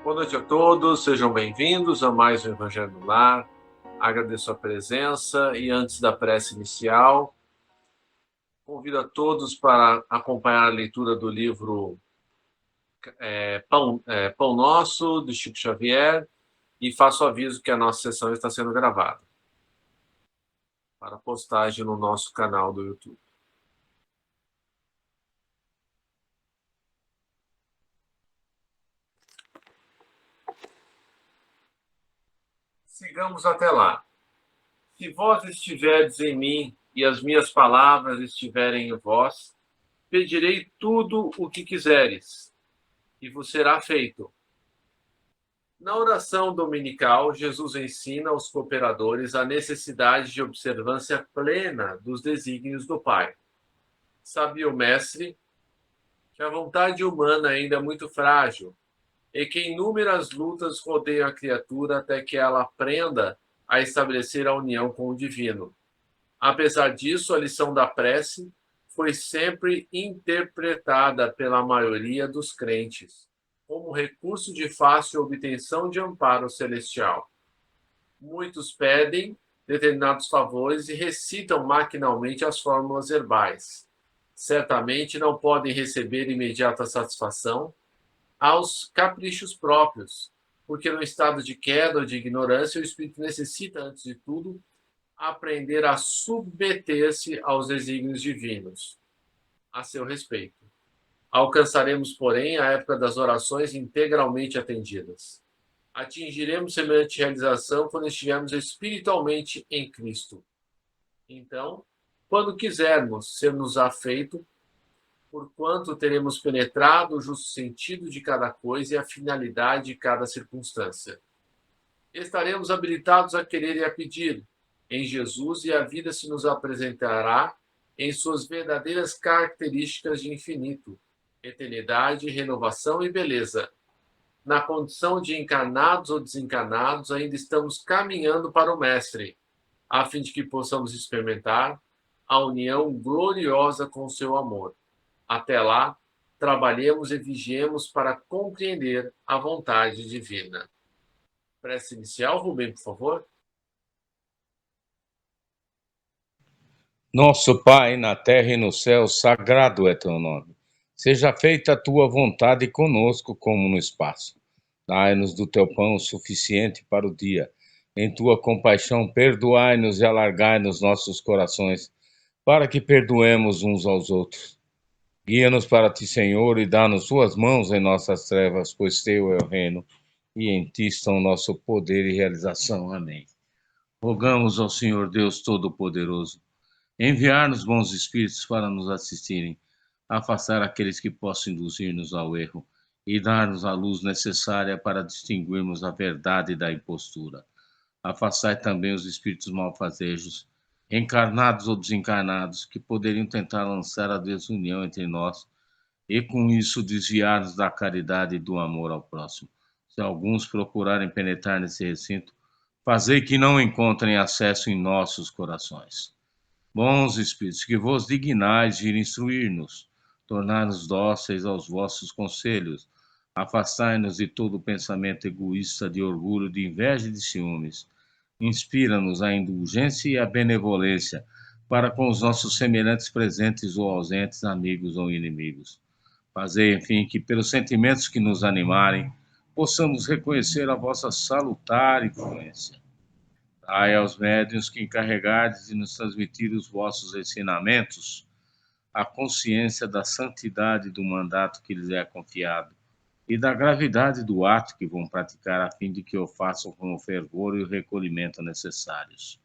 Boa noite a todos, sejam bem-vindos a mais um Evangelho no Lar. Agradeço a presença e antes da prece inicial, convido a todos para acompanhar a leitura do livro Pão Nosso, de Chico Xavier, e faço aviso que a nossa sessão está sendo gravada para postagem no nosso canal do YouTube. Sigamos até lá. Se vós estiverdes em mim e as minhas palavras estiverem em vós, pedirei tudo o que quiseres, e vos será feito. Na oração dominical, Jesus ensina aos cooperadores a necessidade de observância plena dos desígnios do Pai. Sabia o Mestre que a vontade humana ainda é muito frágil e que inúmeras lutas rodeiam a criatura até que ela aprenda a estabelecer a união com o divino. Apesar disso, a lição da prece foi sempre interpretada pela maioria dos crentes como recurso de fácil obtenção de amparo celestial. Muitos pedem determinados favores e recitam maquinalmente as fórmulas herbais. Certamente não podem receber imediata satisfação aos caprichos próprios, porque no estado de queda ou de ignorância o espírito necessita, antes de tudo, aprender a submeter-se aos desígnios divinos a seu respeito. Alcançaremos, porém, a época das orações integralmente atendidas. Atingiremos semelhante realização quando estivermos espiritualmente em Cristo. Então, quando quisermos ser-nos afeito, porquanto teremos penetrado o justo sentido de cada coisa e a finalidade de cada circunstância. Estaremos habilitados a querer e a pedir em Jesus, e a vida se nos apresentará em suas verdadeiras características de infinito, eternidade, renovação e beleza. Na condição de encarnados ou desencarnados, ainda estamos caminhando para o Mestre, a fim de que possamos experimentar a união gloriosa com o seu amor. Até lá, trabalhemos e vigiemos para compreender a vontade divina. Prece inicial, Rubem, por favor. Nosso Pai, na terra e no céu, sagrado é teu nome. Seja feita a tua vontade conosco como no espaço. Dai-nos do teu pão suficiente para o dia. Em tua compaixão, perdoai-nos e alargai-nos nossos corações, para que perdoemos uns aos outros. Guia-nos para ti, Senhor, e dá-nos tuas mãos em nossas trevas, pois teu é o reino, e em ti estão nosso poder e realização. Amém. Rogamos ao Senhor Deus Todo-Poderoso enviar-nos bons espíritos para nos assistirem, afastar aqueles que possam induzir-nos ao erro e dar-nos a luz necessária para distinguirmos a verdade da impostura. Afastai também os espíritos malfazejos, encarnados ou desencarnados, que poderiam tentar lançar a desunião entre nós e com isso desviar-nos da caridade e do amor ao próximo. Se alguns procurarem penetrar nesse recinto, fazei que não encontrem acesso em nossos corações. Bons espíritos, que vos dignais de ir instruir-nos, tornar-nos dóceis aos vossos conselhos, afastai-nos de todo pensamento egoísta, de orgulho, de inveja e de ciúmes. Inspira-nos a indulgência e a benevolência para com os nossos semelhantes presentes ou ausentes, amigos ou inimigos. Fazei, enfim, que pelos sentimentos que nos animarem, possamos reconhecer a vossa salutar influência. Dai aos médiuns que encarregardes de nos transmitir os vossos ensinamentos a consciência da santidade do mandato que lhes é confiado e da gravidade do ato que vão praticar, a fim de que o façam com o fervor e o recolhimento necessários.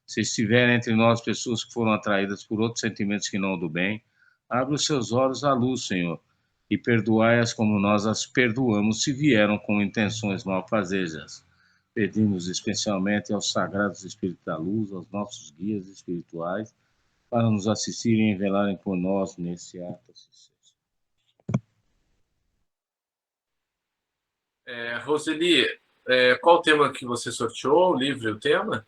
Se estiverem entre nós pessoas que foram atraídas por outros sentimentos que não o do bem, abre os seus olhos à luz, Senhor, e perdoai-as como nós as perdoamos se vieram com intenções malfazejas. Pedimos especialmente aos sagrados Espíritos da Luz, aos nossos guias espirituais, para nos assistirem e velarem por nós nesse ato. Roseli, qual o tema que você sorteou, o livro e o tema?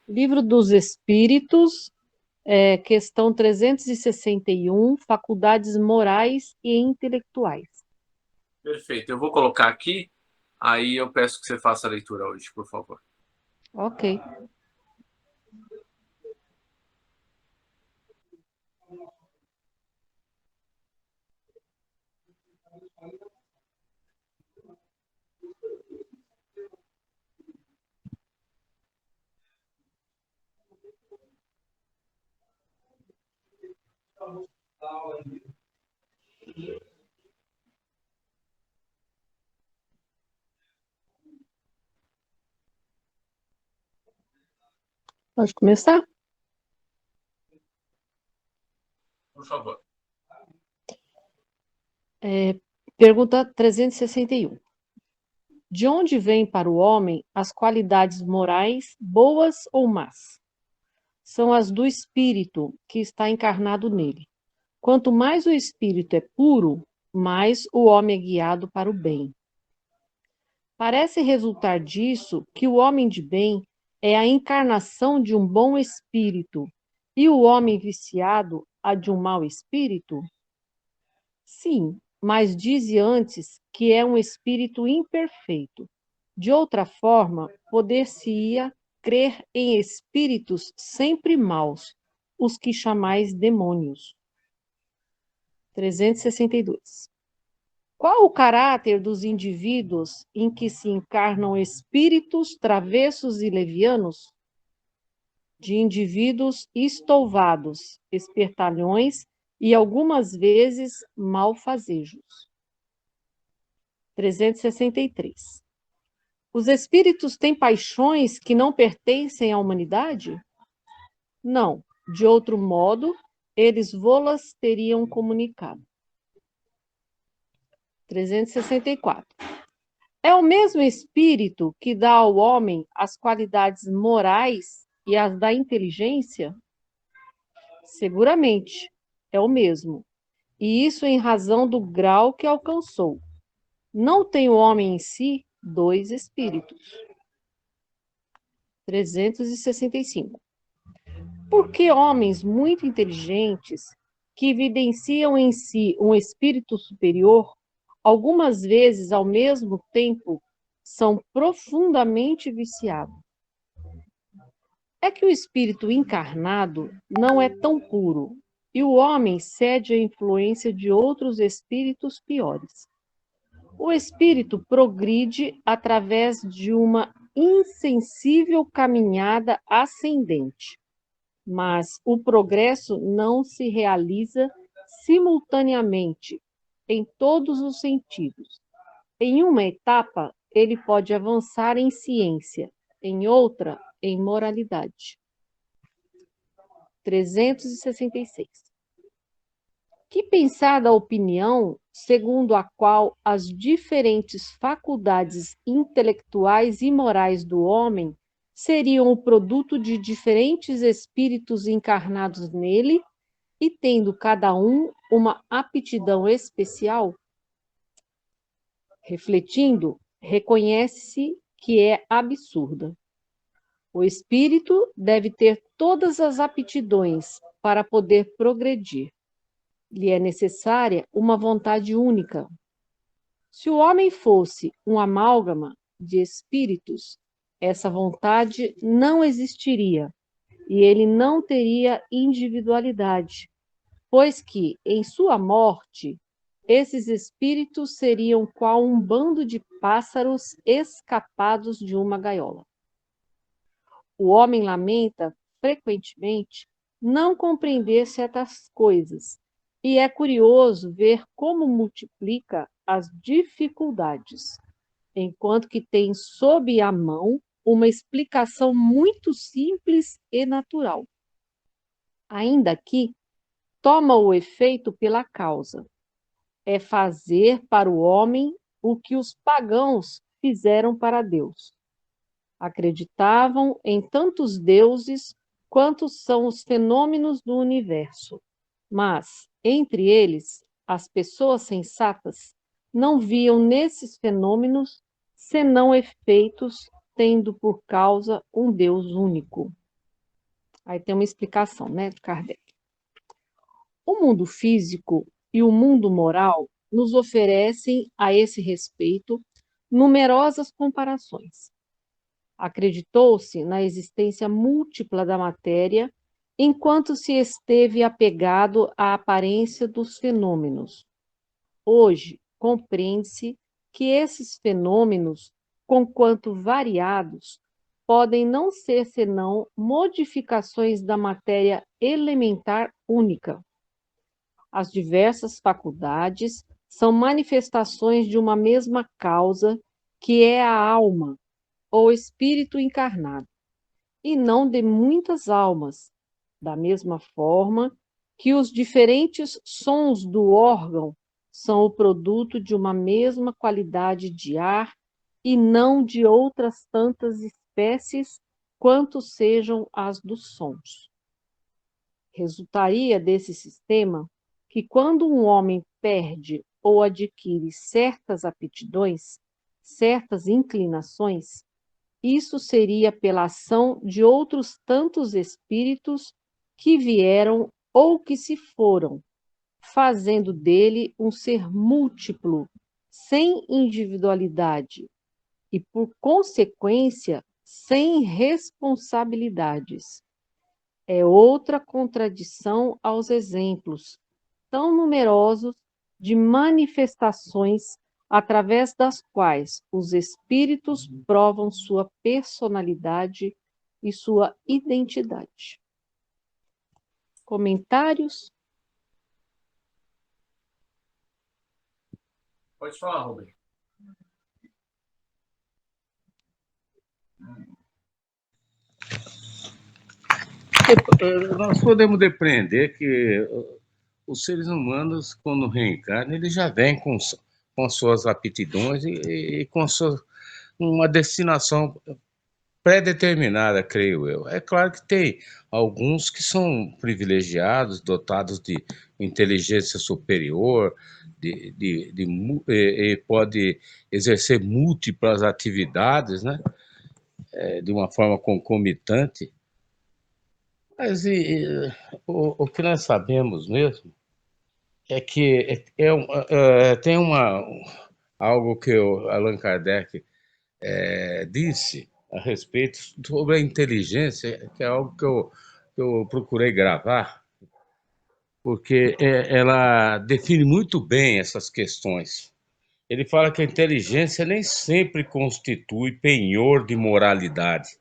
Livro dos Espíritos, questão 361, Faculdades Morais e Intelectuais. Perfeito, eu vou colocar aqui Aí eu peço que você faça a leitura hoje, por favor. Ok. Pode começar? Por favor. Pergunta 361. De onde vêm para o homem as qualidades morais, boas ou más? São as do espírito que está encarnado nele. Quanto mais o espírito é puro, mais o homem é guiado para o bem. Parece resultar disso que o homem de bem é a encarnação de um bom espírito e o homem viciado a de um mau espírito? Sim, mas dize antes que é um espírito imperfeito. De outra forma, poder-se-ia crer em espíritos sempre maus, os que chamais demônios. 362. Qual o caráter dos indivíduos em que se encarnam espíritos travessos e levianos? De indivíduos estouvados, espertalhões e algumas vezes malfazejos. 363. Os espíritos têm paixões que não pertencem à humanidade? Não, de outro modo, eles vô-las teriam comunicado. 364. É o mesmo espírito que dá ao homem as qualidades morais e as da inteligência? Seguramente, é o mesmo. E isso em razão do grau que alcançou. Não tem o homem em si dois espíritos. 365. Por que homens muito inteligentes, que evidenciam em si um espírito superior, algumas vezes ao mesmo tempo são profundamente viciados? É que o espírito encarnado não é tão puro, e o homem cede à influência de outros espíritos piores. O espírito progride através de uma insensível caminhada ascendente, mas o progresso não se realiza simultaneamente em todos os sentidos. Em uma etapa, ele pode avançar em ciência, em outra, em moralidade. 366. Que pensar da opinião segundo a qual as diferentes faculdades intelectuais e morais do homem seriam o produto de diferentes espíritos encarnados nele e tendo cada um uma aptidão especial? Refletindo, reconhece-se que é absurda. O espírito deve ter todas as aptidões para poder progredir. Lhe é necessária uma vontade única. Se o homem fosse um amálgama de espíritos, essa vontade não existiria e ele não teria individualidade, pois que, em sua morte, esses espíritos seriam qual um bando de pássaros escapados de uma gaiola. O homem lamenta, frequentemente, não compreender certas coisas, e é curioso ver como multiplica as dificuldades, enquanto que tem sob a mão uma explicação muito simples e natural. Ainda que toma o efeito pela causa. É fazer para o homem o que os pagãos fizeram para Deus. Acreditavam em tantos deuses quantos são os fenômenos do universo, mas, entre eles, as pessoas sensatas não viam nesses fenômenos senão efeitos tendo por causa um Deus único. Aí tem uma explicação, né, de Kardec. O mundo físico e o mundo moral nos oferecem, a esse respeito, numerosas comparações. Acreditou-se na existência múltipla da matéria, enquanto se esteve apegado à aparência dos fenômenos. Hoje, compreende-se que esses fenômenos, conquanto variados, podem não ser senão modificações da matéria elementar única. As diversas faculdades são manifestações de uma mesma causa, que é a alma, ou espírito encarnado, e não de muitas almas, da mesma forma que os diferentes sons do órgão são o produto de uma mesma qualidade de ar e não de outras tantas espécies quanto sejam as dos sons. Resultaria desse sistema que quando um homem perde ou adquire certas aptidões, certas inclinações, isso seria pela ação de outros tantos espíritos que vieram ou que se foram, fazendo dele um ser múltiplo, sem individualidade e, por consequência, sem responsabilidades. É outra contradição aos exemplos, tão numerosos, de manifestações através das quais os espíritos provam sua personalidade e sua identidade. Comentários? Pode falar, Rubem. Nós podemos depreender que os seres humanos, quando reencarnam, eles já vêm com as suas aptidões e com uma destinação pré-determinada, creio eu. É claro que tem alguns que são privilegiados, dotados de inteligência superior, e pode exercer múltiplas atividades, né? De uma forma concomitante. Mas o que nós sabemos mesmo é que tem algo que o Allan Kardec disse a respeito sobre a inteligência, que é algo que eu procurei gravar, porque ela define muito bem essas questões. Ele fala que a inteligência nem sempre constitui penhor de moralidade.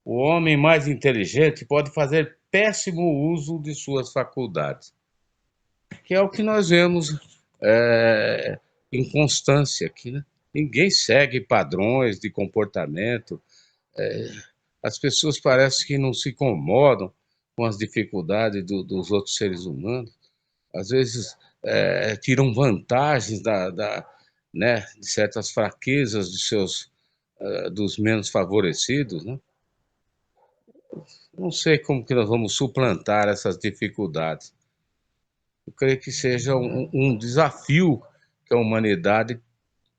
O homem mais inteligente pode fazer péssimo uso de suas faculdades, que é o que nós vemos em constância aqui, né? Ninguém segue padrões de comportamento. As pessoas parecem que não se incomodam com as dificuldades dos outros seres humanos. Às vezes tiram vantagens né, de certas fraquezas dos menos favorecidos, né? Não sei como que nós vamos suplantar essas dificuldades. Eu creio que seja um desafio que a humanidade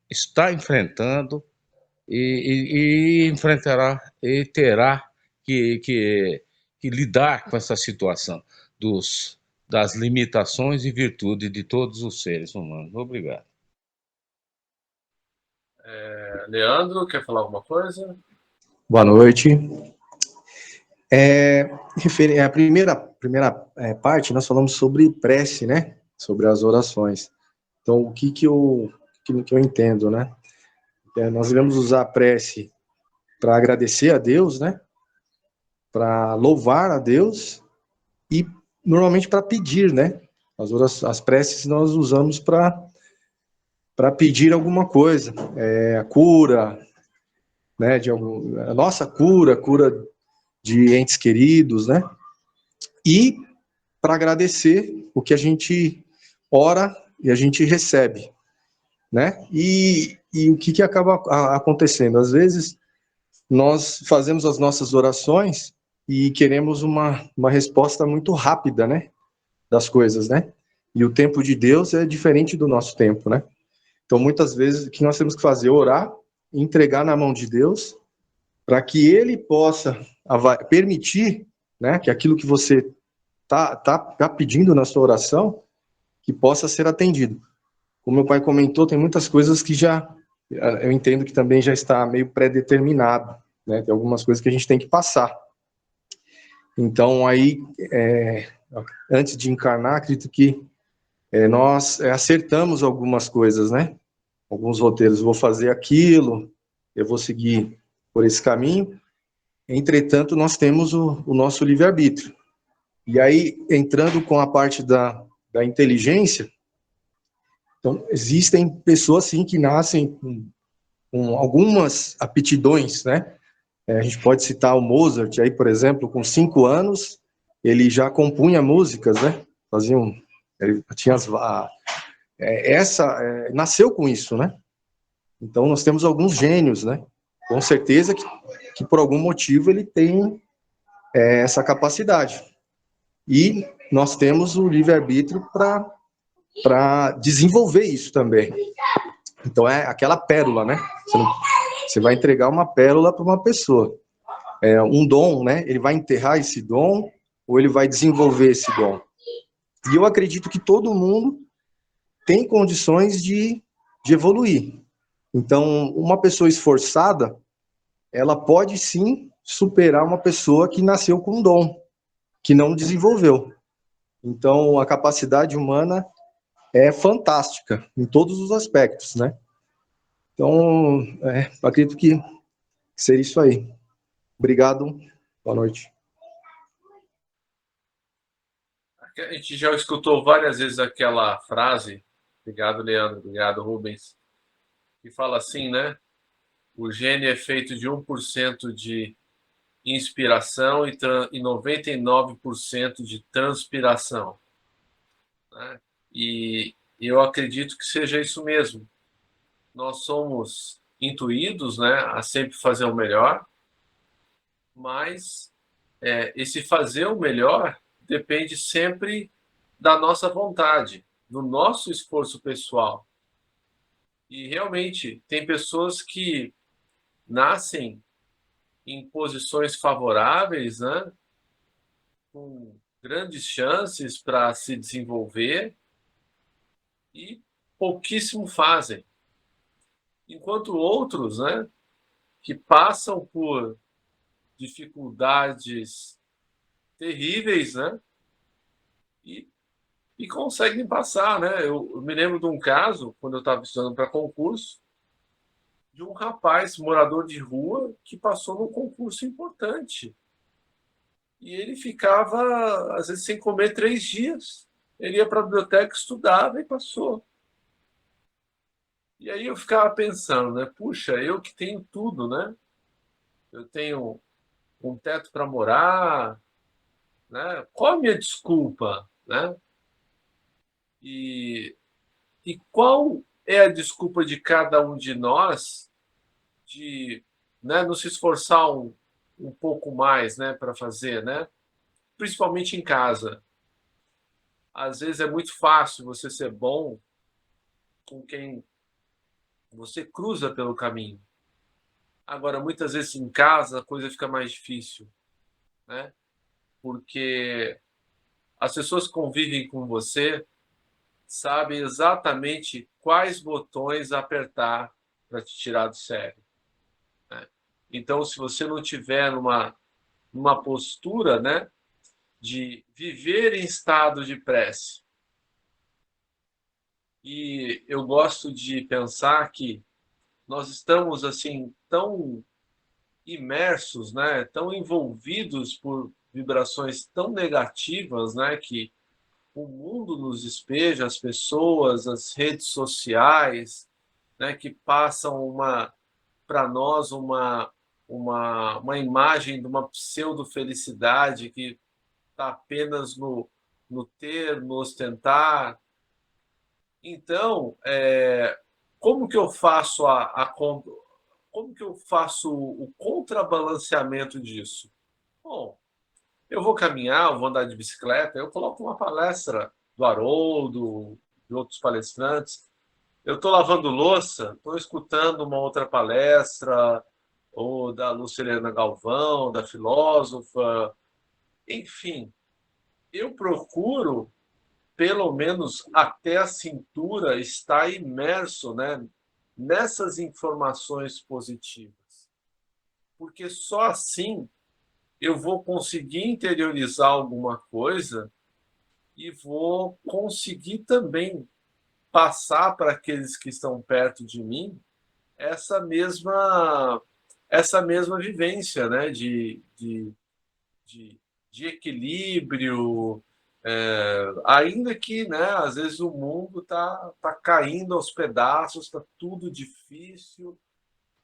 está enfrentando e enfrentará e terá que lidar com essa situação das limitações e virtudes de todos os seres humanos. Obrigado. Leandro, quer falar alguma coisa? Boa noite. A primeira parte, nós falamos sobre prece, né? Sobre as orações. Então, o que eu entendo, né? Nós devemos usar a prece para agradecer a Deus, né? Para louvar a Deus e, normalmente, para pedir, né? As preces nós usamos para pedir alguma coisa. A cura, né? A nossa cura de entes queridos, né? E para agradecer o que a gente ora e a gente recebe, né? E o que acaba acontecendo? Às vezes, nós fazemos as nossas orações e queremos uma resposta muito rápida, né? Das coisas, né? E o tempo de Deus é diferente do nosso tempo, né? Então, muitas vezes, o que nós temos que fazer é orar, entregar na mão de Deus, para que Ele possa permitir, né, que aquilo que você tá pedindo na sua oração, que possa ser atendido. Como meu pai comentou, tem muitas coisas que já eu entendo que também já está meio pré-determinado, né? Tem algumas coisas que a gente tem que passar. Então, aí, antes de encarnar, acredito que nós acertamos algumas coisas, né? Alguns roteiros, vou fazer aquilo, eu vou seguir por esse caminho. Entretanto, nós temos o nosso livre-arbítrio. E aí, entrando com a parte da inteligência, então, existem pessoas, sim, que nascem com algumas aptidões, né? A gente pode citar o Mozart, aí, por exemplo, com 5 anos, ele já compunha músicas, né? Ele tinha nasceu com isso, né? Então, nós temos alguns gênios, né? Com certeza que por algum motivo ele tem essa capacidade. E nós temos o livre-arbítrio para desenvolver isso também. Então, é aquela pérola, né? Você vai entregar uma pérola para uma pessoa. Um dom, né? Ele vai enterrar esse dom ou ele vai desenvolver esse dom. E eu acredito que todo mundo tem condições de evoluir. Então, uma pessoa esforçada, ela pode sim superar uma pessoa que nasceu com um dom, que não desenvolveu. Então, a capacidade humana é fantástica em todos os aspectos, né? Então, acredito que seria isso aí. Obrigado, boa noite. A gente já escutou várias vezes aquela frase, obrigado, Leandro, obrigado, Rubens, que fala assim, né? O gênio é feito de 1% de inspiração e 99% de transpiração, né? E eu acredito que seja isso mesmo. Nós somos intuídos, né, a sempre fazer o melhor, mas esse fazer o melhor depende sempre da nossa vontade, do nosso esforço pessoal. E realmente tem pessoas que nascem em posições favoráveis, né, com grandes chances para se desenvolver e pouquíssimo fazem. Enquanto outros, né, que passam por dificuldades terríveis, né, e conseguem passar, né? Eu me lembro de um caso, quando eu estava estudando para concurso, de um rapaz, morador de rua, que passou num concurso importante. E ele ficava, às vezes, sem comer 3 dias. Ele ia para a biblioteca, estudava e passou. E aí eu ficava pensando, né? Puxa, eu que tenho tudo, né? Eu tenho um teto para morar, né? Qual a minha desculpa, né? E qual é a desculpa de cada um de nós de, né, não se esforçar um pouco mais, né, para fazer, né? Principalmente em casa. Às vezes é muito fácil você ser bom com quem você cruza pelo caminho. Agora, muitas vezes em casa a coisa fica mais difícil, né? Porque as pessoas que convivem com você sabem exatamente quais botões apertar para te tirar do sério, né? Então, se você não tiver numa postura, né, de viver em estado de prece, e eu gosto de pensar que nós estamos assim tão imersos, né, tão envolvidos por vibrações tão negativas, né, que o mundo nos despeja, as pessoas, as redes sociais, né, que passam para nós uma imagem de uma pseudo-felicidade que está apenas no ter, no ostentar. Então, como que eu faço como que eu faço o contrabalanceamento disso? Bom, eu vou caminhar, eu vou andar de bicicleta, eu coloco uma palestra do Haroldo, de outros palestrantes. Eu estou lavando louça, estou escutando uma outra palestra, ou da Lucilena Galvão, da filósofa. Enfim, eu procuro, pelo menos até a cintura, estar imerso, né, nessas informações positivas. Porque só assim eu vou conseguir interiorizar alguma coisa e vou conseguir também passar para aqueles que estão perto de mim essa mesma vivência, né? De, de equilíbrio, ainda que, né, às vezes o mundo tá caindo aos pedaços, está tudo difícil,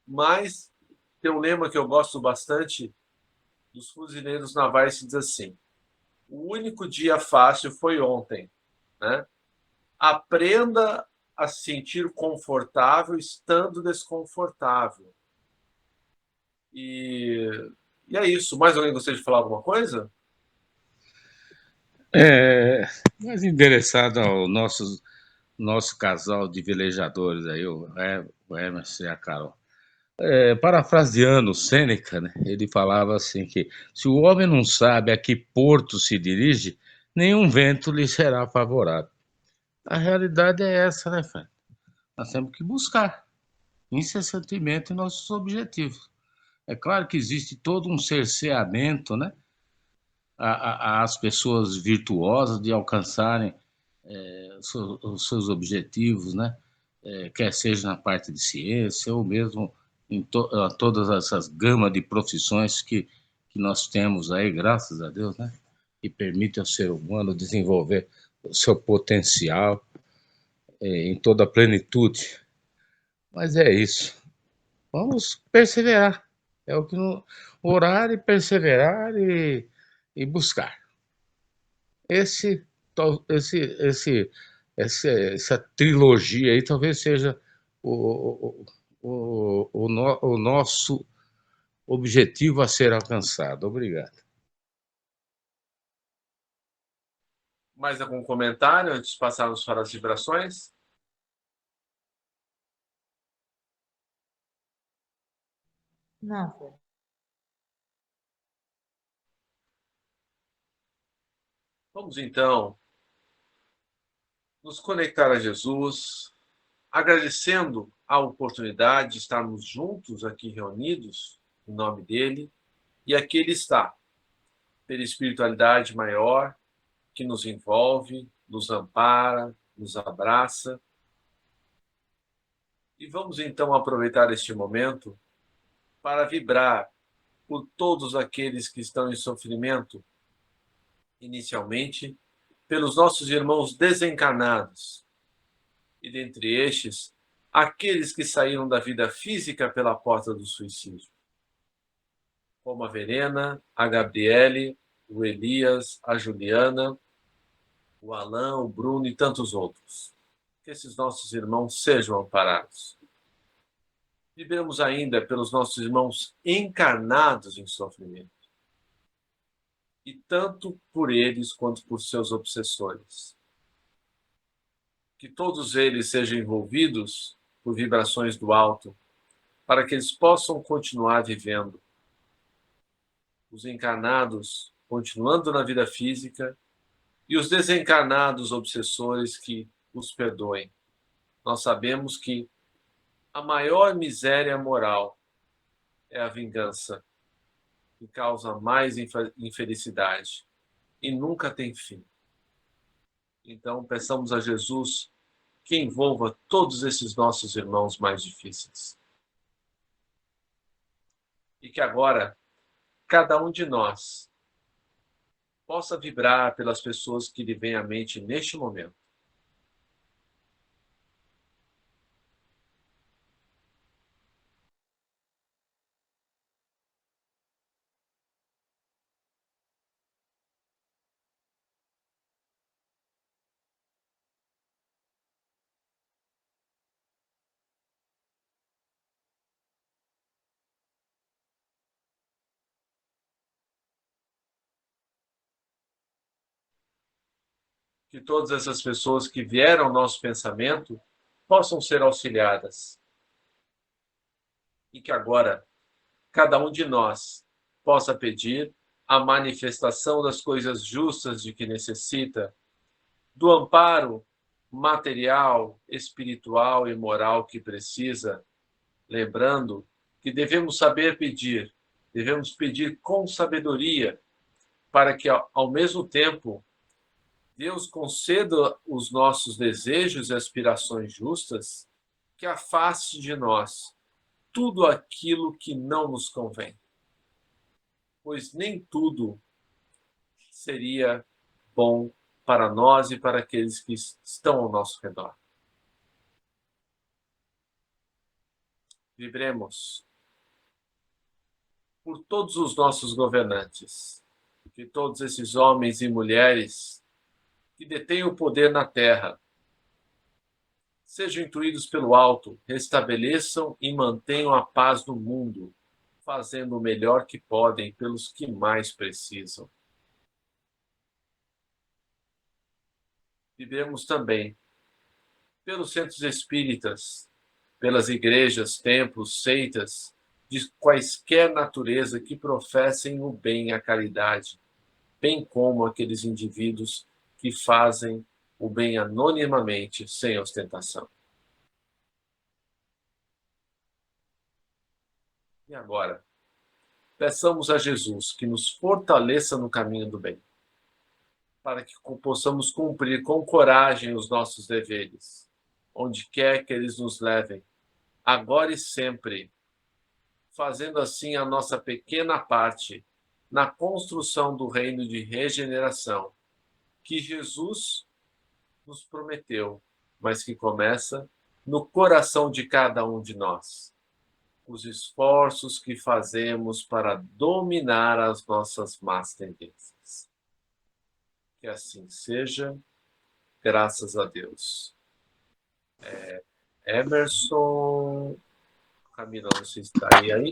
mas tem um lema que eu gosto bastante dos fuzileiros navais que diz assim: o único dia fácil foi ontem, né? Aprenda a se sentir confortável estando desconfortável. E, e é isso. Mais alguém gostaria de falar alguma coisa? Mais endereçado ao nosso casal de velejadores aí, o Emerson e a Carol. Parafraseando Sêneca, né, ele falava assim que se o homem não sabe a que porto se dirige, nenhum vento lhe será favorável. A realidade é essa, né, Fred? Nós temos que buscar incessantemente nossos objetivos. É claro que existe todo um cerceamento, né, às pessoas virtuosas de alcançarem os seus objetivos, né? Quer seja na parte de ciência ou mesmo em todas essas gamas de profissões que nós temos aí, graças a Deus, né? Que permite ao ser humano desenvolver o seu potencial em toda a plenitude. Mas é isso. Vamos perseverar. É o que orar e perseverar e buscar. Esse, esse, essa trilogia aí talvez seja o nosso objetivo a ser alcançado. Obrigado. Mais algum comentário antes de passarmos para as vibrações? Não. Vamos então nos conectar a Jesus, agradecendo a oportunidade de estarmos juntos aqui reunidos em nome dele. E aqui ele está, pela espiritualidade maior que nos envolve, nos ampara, nos abraça. E vamos então aproveitar este momento para vibrar por todos aqueles que estão em sofrimento, inicialmente pelos nossos irmãos desencarnados, e dentre estes, aqueles que saíram da vida física pela porta do suicídio, como a Verena, a Gabriele, o Elias, a Juliana, o Alain, o Bruno e tantos outros. Que esses nossos irmãos sejam amparados. Vibramos ainda pelos nossos irmãos encarnados em sofrimento, e tanto por eles quanto por seus obsessores. Que todos eles sejam envolvidos por vibrações do alto, para que eles possam continuar vivendo. Os encarnados continuando na vida física e os desencarnados obsessores que os perdoem. Nós sabemos que a maior miséria moral é a vingança, que causa mais infelicidade e nunca tem fim. Então, peçamos a Jesus que envolva todos esses nossos irmãos mais difíceis. E que agora, cada um de nós possa vibrar pelas pessoas que lhe vêm à mente neste momento. Que todas essas pessoas que vieram ao nosso pensamento possam ser auxiliadas. E que agora, cada um de nós possa pedir a manifestação das coisas justas de que necessita, do amparo material, espiritual e moral que precisa, lembrando que devemos saber pedir, devemos pedir com sabedoria, para que, ao mesmo tempo, Deus conceda os nossos desejos e aspirações justas, que afaste de nós tudo aquilo que não nos convém, pois nem tudo seria bom para nós e para aqueles que estão ao nosso redor. Vibremos por todos os nossos governantes, que todos esses homens e mulheres que detêm o poder na terra sejam intuídos pelo alto, restabeleçam e mantenham a paz no mundo, fazendo o melhor que podem pelos que mais precisam. Vivemos também pelos centros espíritas, pelas igrejas, templos, seitas, de quaisquer natureza que professem o bem e a caridade, bem como aqueles indivíduos que fazem o bem anonimamente, sem ostentação. E agora, peçamos a Jesus que nos fortaleça no caminho do bem, para que possamos cumprir com coragem os nossos deveres, onde quer que eles nos levem, agora e sempre, fazendo assim a nossa pequena parte na construção do reino de regeneração que Jesus nos prometeu, mas que começa no coração de cada um de nós. Os esforços que fazemos para dominar as nossas más tendências. Que assim seja, graças a Deus. Emerson, Camila, não sei se está aí ainda.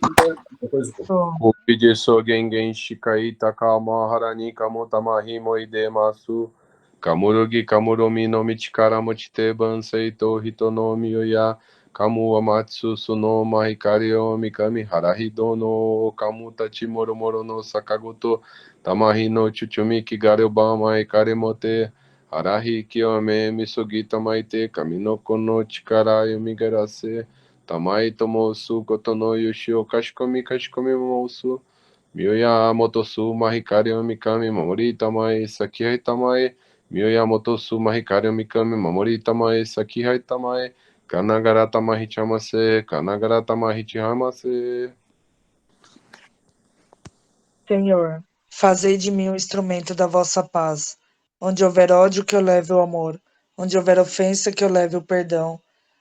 Depois eu vou. Upide Sogengen Shikai Takama Harani Kamotamahi Moide Masu Kamurogi Kamuromi no Michikara Mochite Banseito Hitonomi Yoya Kamu Amatsu Suno Mahikario Mikami Harahidono Kamutachi Moromoro no Sakagoto Tamahi no Chuchumi Kigarobama Ikaremote Harahi Kiyome Misugita Maite Kaminoko no Chikara Yumigarase Tamai tomosu kotono yushi o kashikomi mosu. Miyoya motosu mahikari o mikami mamori tamai sakihai tamai. Miyoya motosu mahikari o mikami mamori tamai sakihai tamai. Kanagara tamahi chamase, kanagara tamahi chihamase. Senhor, fazei de mim um instrumento da vossa paz. Onde houver ódio, que eu leve o amor. Onde houver ofensa, que eu leve o perdão.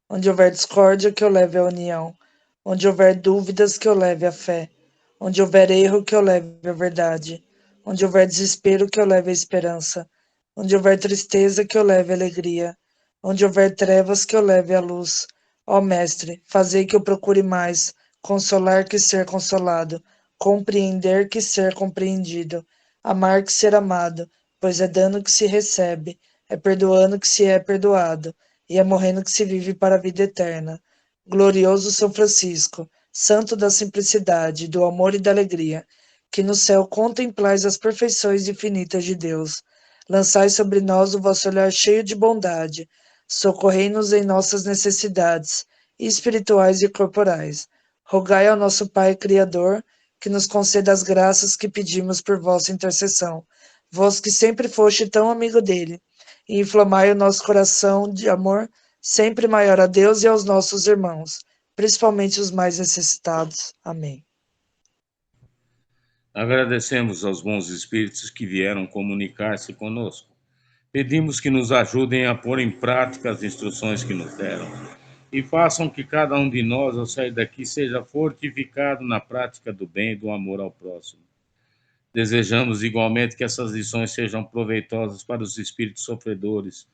Onde houver discórdia, que eu leve a união. Onde houver dúvidas, que eu leve a fé. Onde houver erro, que eu leve a verdade. Onde houver desespero, que eu leve a esperança. Onde houver tristeza, que eu leve a alegria. Onde houver trevas, que eu leve a luz. Ó Mestre, fazei que eu procure mais consolar que ser consolado, compreender que ser compreendido, amar que ser amado, pois é dando que se recebe, é perdoando que se é perdoado, e é morrendo que se vive para a vida eterna. Glorioso São Francisco, santo da simplicidade, do amor e da alegria, que no céu contemplais as perfeições infinitas de Deus. Lançai sobre nós o vosso olhar cheio de bondade, socorrei-nos em nossas necessidades, espirituais e corporais. Rogai ao nosso Pai Criador, que nos conceda as graças que pedimos por vossa intercessão. Vós que sempre foste tão amigo dele, e inflamai o nosso coração de amor sempre maior a Deus e aos nossos irmãos, principalmente os mais necessitados. Amém. Agradecemos aos bons espíritos que vieram comunicar-se conosco. Pedimos que nos ajudem a pôr em prática as instruções que nos deram e façam que cada um de nós, ao sair daqui, seja fortificado na prática do bem e do amor ao próximo. Desejamos igualmente que essas lições sejam proveitosas para os espíritos sofredores,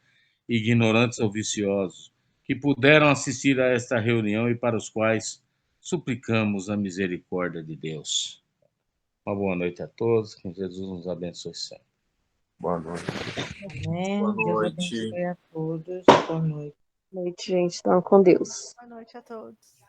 ignorantes ou viciosos, que puderam assistir a esta reunião e para os quais suplicamos a misericórdia de Deus. Uma boa noite a todos, que Jesus nos abençoe sempre. Boa noite. Amém. Boa Deus noite. abençoe a todos. Boa noite. Boa noite, gente. Então, com Deus. Boa noite a todos.